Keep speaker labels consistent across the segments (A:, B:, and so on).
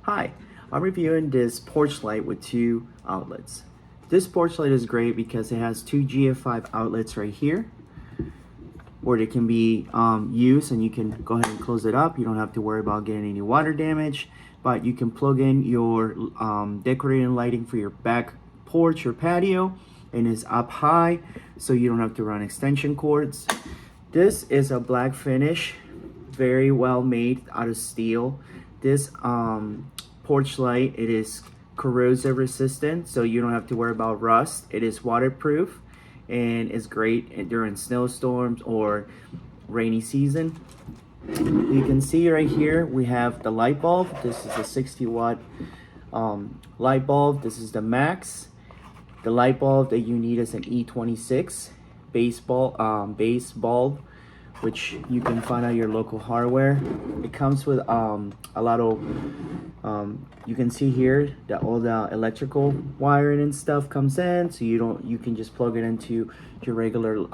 A: Hi, I'm reviewing this porch light with two outlets. This porch light is great because it has two GF5 outlets right here where they can be used, and you can go ahead and close it up. You don't have to worry about getting any water damage, but you can plug in your decorating lighting for your back porch or patio, and it's up high so you don't have to run extension cords. This is a black finish, very well made out of steel. This porch light, it is corrosive resistant, so you don't have to worry about rust. It is waterproof and is great during snowstorms or rainy season. You can see right here we have the light bulb. This is a 60-watt light bulb. This is the max. The light bulb that you need is an E26 base bulb, which you can find at your local hardware. It comes with a lot of you can see here that all the electrical wiring and stuff comes in, so you can just plug it into your regular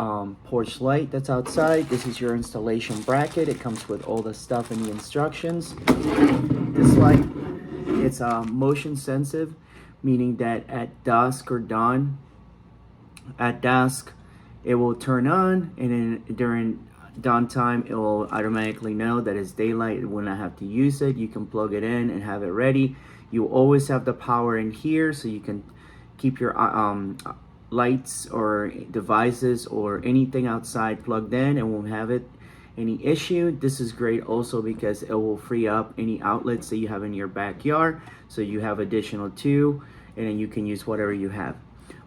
A: porch light that's outside. This is your installation bracket. It comes with all the stuff in the instructions. This light, it's motion sensitive, meaning that at dusk or dawn, at dusk it will turn on, and then during downtime it will automatically know that it's daylight. It will not have to use it. You can plug it in and have it ready. You always have the power in here, so you can keep your lights or devices or anything outside plugged in and won't have it any issue. This is great also because it will free up any outlets that you have in your backyard, so you have additional two, and then you can use whatever you have.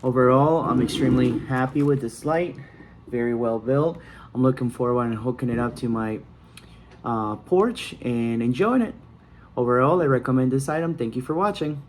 A: Overall, I'm extremely happy with this light. Very well built. I'm looking forward to hooking it up to my porch and enjoying it. Overall, I recommend this item. Thank you for watching.